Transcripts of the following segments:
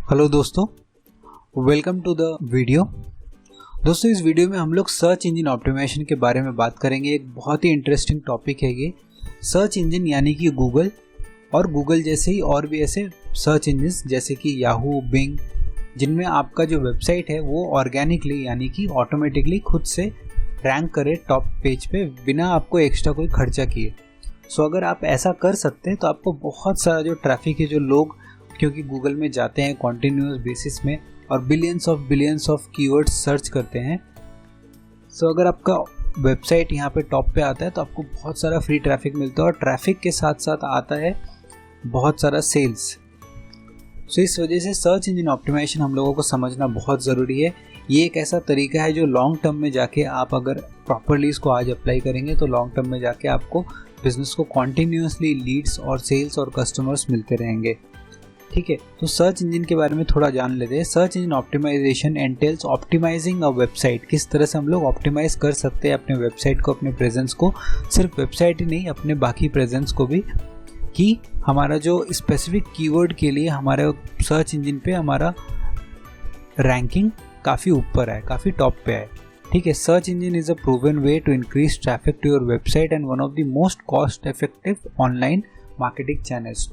Hello दोस्तों, welcome to the video. दोस्तों, इस वीडियो में हम लोग सर्च इंजन ऑप्टिमाइजेशन के बारे में बात करेंगे। एक बहुत ही इंटरेस्टिंग टॉपिक है ये। सर्च इंजन यानी कि गूगल और गूगल जैसे ही और भी ऐसे सर्च इंजन जैसे कि याहू, बिंग, जिनमें आपका जो वेबसाइट है वो ऑर्गेनिकली यानी कि ऑटोमेटिकली खुद से रैंक करे टॉप पेज पे बिना आपको एक्स्ट्रा कोई खर्चा किए। अगर आप ऐसा कर सकते हैं तो आपको बहुत सारा जो ट्रैफिक है, जो लोग क्योंकि गूगल में जाते हैं कॉन्टिन्यूस बेसिस में और बिलियंस ऑफ कीवर्ड्स सर्च करते हैं। अगर आपका वेबसाइट यहाँ पे टॉप पे आता है तो आपको बहुत सारा फ्री ट्रैफिक मिलता है और ट्रैफिक के साथ साथ आता है बहुत सारा सेल्स। इस वजह से सर्च इंजन ऑप्टिमाइजेशन हम लोगों को समझना बहुत ज़रूरी है। ये एक ऐसा तरीका है जो लॉन्ग टर्म में जाके आप अगर प्रॉपरली इसको आज अप्लाई करेंगे तो लॉन्ग टर्म में जाके आपको बिजनेस को कॉन्टिन्यूसली लीड्स और सेल्स और कस्टमर्स मिलते रहेंगे। ठीक है, तो सर्च इंजन के बारे में थोड़ा जान लेते हैं। Search engine optimisation entails optimising a website. किस तरह से हम लोग ऑप्टिमाइज कर सकते हैं अपने वेबसाइट को, अपने प्रेजेंस को, सिर्फ वेबसाइट ही नहीं अपने बाकी प्रेजेंस को भी, कि हमारा जो स्पेसिफिक कीवर्ड के लिए हमारे सर्च इंजन पे हमारा रैंकिंग काफ़ी ऊपर है, काफ़ी टॉप पे है। ठीक है, search engine is a proven way to increase traffic to your website and one of the most cost effective online marketing channels.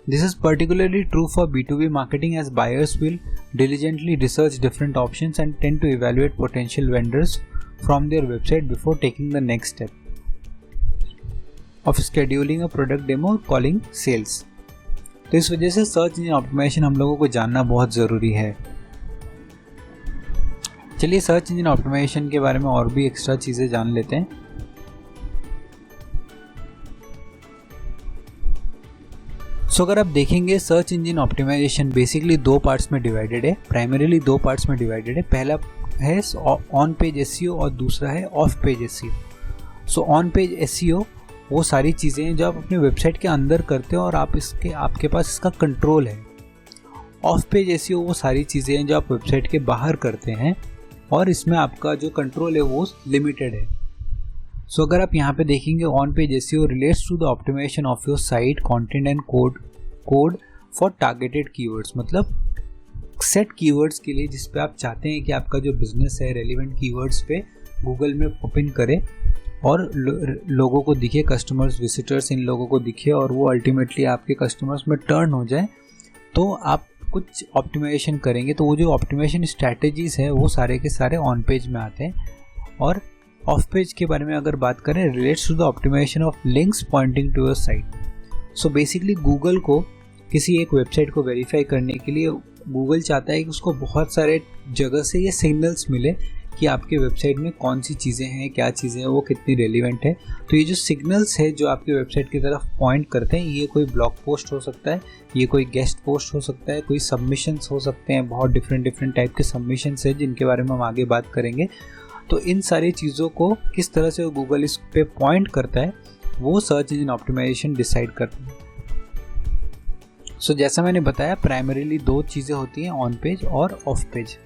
This is particularly true for B2B marketing as buyers will diligently research different options and tend to evaluate potential vendors from their website before taking the next step of scheduling a product demo or calling sales. तो इस वजह से search engine optimisation हम लोगों को जानना बहुत ज़रूरी है। चलिए सर्च इंजन ऑप्टिमाइजेशन के बारे में और भी एक्स्ट्रा चीज़ें जान लेते हैं। अगर आप देखेंगे सर्च इंजन ऑप्टिमाइजेशन बेसिकली दो पार्ट्स में डिवाइडेड है, प्राइमरीली दो पार्ट्स में डिवाइडेड है। पहला है ऑन पेज एसईओ और दूसरा है of page SEO. On page SEO वो सारी चीज़ें हैं जो आप अपने वेबसाइट के अंदर करते हो और आपके पास इसका कंट्रोल है। ऑफ पेज एसईओ वो सारी चीज़ें हैं जो आप वेबसाइट के बाहर करते हैं और इसमें आपका जो कंट्रोल है वो लिमिटेड है। अगर आप यहाँ पे देखेंगे on page SEO relates to the optimisation of your site content and code for targeted keywords. मतलब सेट कीवर्ड्स के लिए जिस पे आप चाहते हैं कि आपका जो बिजनेस है रेलिवेंट कीवर्ड्स पे गूगल में पॉप इन करे और लोगों को दिखे, कस्टमर्स, विजिटर्स, इन लोगों को दिखे और वो अल्टीमेटली आपके कस्टमर्स में टर्न हो जाए, तो आप कुछ ऑप्टिमाइजेशन करेंगे। तो वो जो ऑप्टिमाइजेशन स्ट्रैटेजीज है वो सारे के सारे ऑन पेज में आते हैं। और ऑफ पेज के बारे में अगर बात करें, relates to the optimisation of links pointing to your site. Basically Google को किसी एक वेबसाइट को वेरीफाई करने के लिए गूगल चाहता है कि उसको बहुत सारे जगह से ये सिग्नल्स मिले कि आपके वेबसाइट में कौन सी चीज़ें हैं, क्या चीज़ें हैं, वो कितनी रेलिवेंट है। तो ये जो सिग्नल्स है जो आपके वेबसाइट की तरफ पॉइंट करते हैं, ये कोई ब्लॉग पोस्ट हो सकता है, ये कोई गेस्ट पोस्ट हो सकता है, कोई सबमिशंस हो सकते हैं, बहुत डिफरेंट टाइप के सबमिशंस है जिनके बारे में हम आगे बात करेंगे। तो इन सारी चीज़ों को किस तरह से गूगल इस पे पॉइंट करता है वो सर्च इंजन ऑप्टिमाइजेशन डिसाइड करता है। जैसा मैंने बताया प्राइमरीली दो चीज़ें होती हैं, ऑन पेज और ऑफ पेज।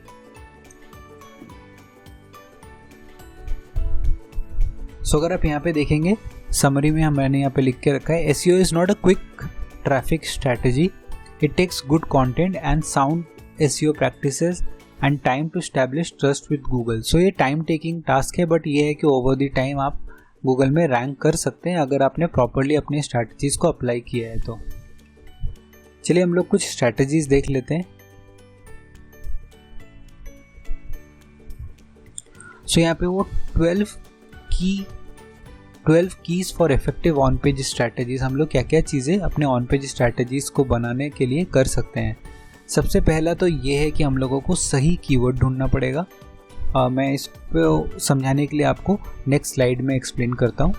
अगर आप यहाँ पे देखेंगे समरी में मैंने यहाँ पे लिख के रखा है, SEO is not a quick traffic strategy, it takes good content and sound SEO practices and time to establish trust with Google. ये टाइम टेकिंग टास्क है, बट ये है कि ओवर द टाइम आप गूगल में रैंक कर सकते हैं अगर आपने प्रॉपरली अपनी स्ट्रैटेजीज को अप्लाई किया है तो। चलिए हम लोग कुछ स्ट्रैटेजीज देख लेते हैं। यहाँ पे वो 12 keys for effective on page strategies, हम लोग क्या क्या चीज़ें अपने ऑन पेज स्ट्रैटेजीज को बनाने के लिए कर सकते हैं। सबसे पहला तो ये है कि हम लोगों को सही कीवर्ड ढूंढना पड़ेगा। मैं इस पे समझाने के लिए आपको नेक्स्ट स्लाइड में एक्सप्लेन करता हूँ।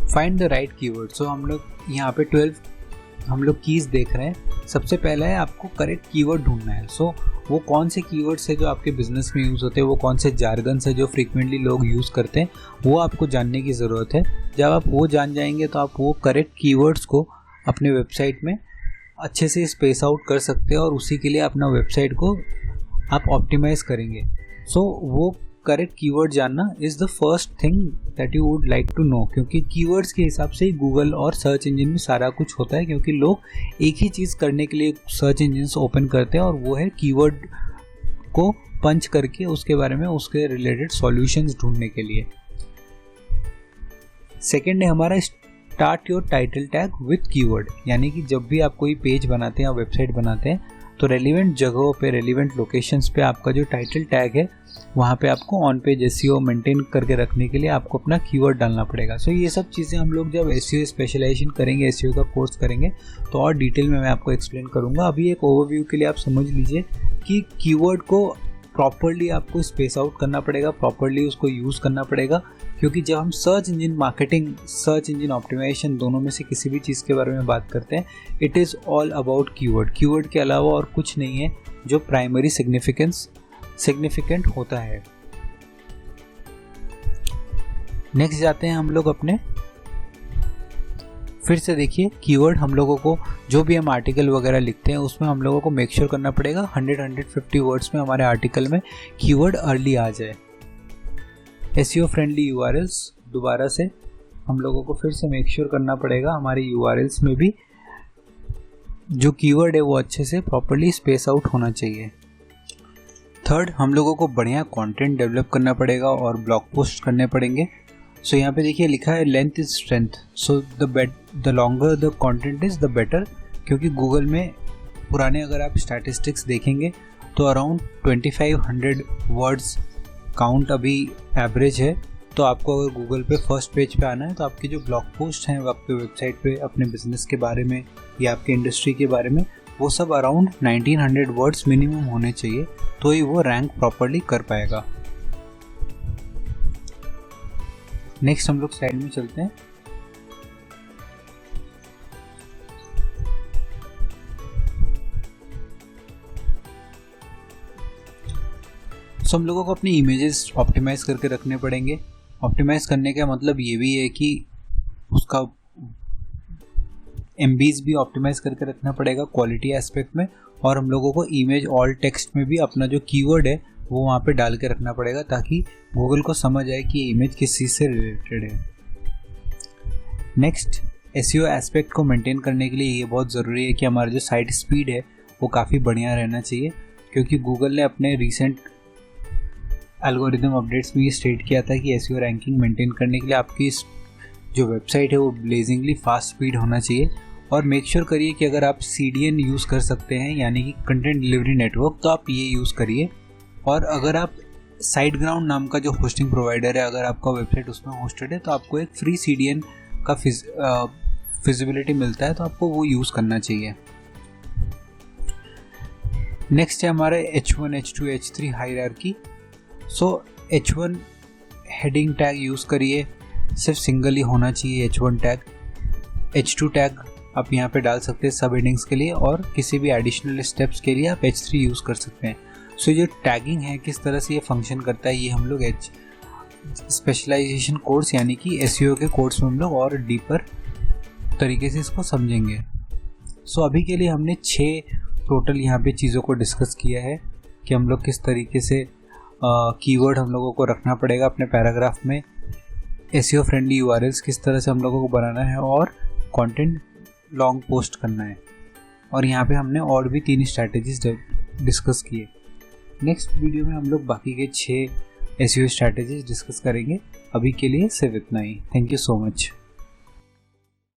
Find the right keyword. हम लोग यहाँ पे 12 हम लोग कीज़ देख रहे हैं। सबसे पहला है आपको करेक्ट कीवर्ड ढूंढना है। वो कौन से कीवर्ड्स है जो आपके बिजनेस में यूज़ होते हैं, वो कौन से जार्गन्स है जो फ्रीक्वेंटली लोग यूज़ करते हैं, वो आपको जानने की ज़रूरत है। जब आप वो जान जाएंगे तो आप वो करेक्ट कीवर्ड्स को अपने वेबसाइट में अच्छे से स्पेस आउट कर सकते हैं और उसी के लिए अपना वेबसाइट को आप ऑप्टिमाइज़ करेंगे। वो करेक्ट कीवर्ड जानना is the first thing that you would like to know, क्योंकि कीवर्ड्स के हिसाब से ही गूगल और सर्च इंजन में सारा कुछ होता है, क्योंकि लोग एक ही चीज़ करने के लिए सर्च इंजन ओपन करते हैं और वो है कीवर्ड को पंच करके उसके बारे में उसके रिलेटेड सॉल्यूशंस ढूंढने के लिए। सेकेंड है हमारा start your title tag with keyword, यानी कि जब भी आप कोई पेज बनाते हैं या वेबसाइट बनाते हैं तो रेलिवेंट जगहों पे, रेलिवेंट लोकेशंस पे आपका जो टाइटल टैग है वहाँ पे आपको ऑन पेज एसईओ मेंटेन करके रखने के लिए आपको अपना कीवर्ड डालना पड़ेगा। सो ये सब चीज़ें हम लोग जब एसईओ स्पेशलाइजेशन करेंगे, एसईओ का कोर्स करेंगे तो और डिटेल में मैं आपको एक्सप्लेन करूँगा। अभी एक ओवरव्यू के लिए आप समझ लीजिए कि कीवर्ड को प्रॉपरली आपको स्पेस आउट करना पड़ेगा, प्रॉपरली उसको यूज़ करना पड़ेगा, क्योंकि जब हम search engine marketing, search engine optimisation दोनों में से किसी भी चीज़ के बारे में बात करते हैं, it is all about keyword. Keyword के अलावा और कुछ नहीं है जो प्राइमरी सिग्निफिकेंट होता है। नेक्स्ट जाते हैं हम लोग अपने, फिर से देखिए कीवर्ड हम लोगों को, जो भी हम आर्टिकल वगैरह लिखते हैं उसमें हम लोगों को मेक श्योर करना पड़ेगा 100-150 वर्ड्स में हमारे आर्टिकल में कीवर्ड अर्ली आ जाए। एसईओ फ्रेंडली यूआरएल्स, दोबारा से हम लोगों को फिर से मेक श्योर करना पड़ेगा हमारे यूआरएल्स में भी जो कीवर्ड है वो अच्छे से प्रॉपर्ली स्पेस आउट होना चाहिए। थर्ड, हम लोगों को बढ़िया कंटेंट डेवलप करना पड़ेगा और ब्लॉग पोस्ट करने पड़ेंगे। सो यहाँ पे देखिए लिखा है length is strength, so the longer the content is the better, क्योंकि गूगल में पुराने अगर आप स्टैटिस्टिक्स देखेंगे तो अराउंड 2500 वर्ड्स काउंट अभी एवरेज है। तो आपको अगर गूगल पे फर्स्ट पेज पे आना है तो आपके जो ब्लॉग पोस्ट हैं वो आपके वेबसाइट पे अपने बिजनेस के बारे में या आपके इंडस्ट्री के बारे में वो सब अराउंड 1900 वर्ड्स मिनिमम होने चाहिए, तो ही वो रैंक प्रॉपर्ली कर पाएगा। नेक्स्ट हम लोग स्लाइड में चलते हैं। हम लोगों को अपनी इमेजेस ऑप्टिमाइज करके रखने पड़ेंगे। ऑप्टिमाइज करने का मतलब ये भी है कि उसका एमबीज भी ऑप्टिमाइज करके रखना पड़ेगा क्वालिटी एस्पेक्ट में, और हम लोगों को इमेज ऑल टेक्स्ट में भी अपना जो कीवर्ड है वो वहाँ पे डाल के रखना पड़ेगा ताकि गूगल को समझ आए कि इमेज किस चीज़ से रिलेटेड है। नेक्स्ट, एसईओ एस्पेक्ट को मेंटेन करने के लिए ये बहुत ज़रूरी है कि हमारा जो साइट स्पीड है वो काफ़ी बढ़िया रहना चाहिए, क्योंकि गूगल ने अपने रिसेंट एल्गोरिदम अपडेट्स में ये स्टेट किया था कि एसईओ रैंकिंग मेंटेन करने के लिए आपकी जो वेबसाइट है वो ब्लेजिंगली फास्ट स्पीड होना चाहिए। और मेक श्योर करिए कि अगर आप CDN यूज़ कर सकते हैं, यानी कि कंटेंट डिलीवरी नेटवर्क, तो आप ये यूज़ करिए। और अगर आप साइटग्राउंड नाम का जो होस्टिंग प्रोवाइडर है, अगर आपका वेबसाइट उसमें होस्टेड है तो आपको एक फ्री CDN का फिजिबिलिटी मिलता है, तो आपको वो यूज़ करना चाहिए। नेक्स्ट है हमारे H1, H2, H3 हायरार्की। सो H1 हेडिंग टैग यूज़ करिए, सिर्फ सिंगल ही होना चाहिए H1 टैग। H2 टैग आप यहाँ पे डाल सकते हैं सब हेडिंग्स के लिए, और किसी भी एडिशनल स्टेप्स के लिए आप H3 यूज़ कर सकते हैं। सो जो टैगिंग है किस तरह से ये फंक्शन करता है ये हम लोग स्पेशलाइजेशन कोर्स यानी कि एसईओ के कोर्स में हम लोग और डीपर तरीके से इसको समझेंगे। सो अभी के लिए हमने 6 टोटल यहाँ पे चीज़ों को डिस्कस किया है कि हम लोग किस तरीके से कीवर्ड हम लोगों को रखना पड़ेगा अपने पैराग्राफ में, एसईओ फ्रेंडली यूआरएल्स किस तरह से हम लोगों को बनाना है, और कंटेंट लॉन्ग पोस्ट करना है। और यहाँ पे हमने और भी 3 स्ट्रैटेजीज डिस्कस किए। नेक्स्ट वीडियो में हम लोग बाकी के 6 एसईओ स्ट्रैटेजीज डिस्कस करेंगे। अभी के लिए सिर्फ इतना ही। Thank you so much.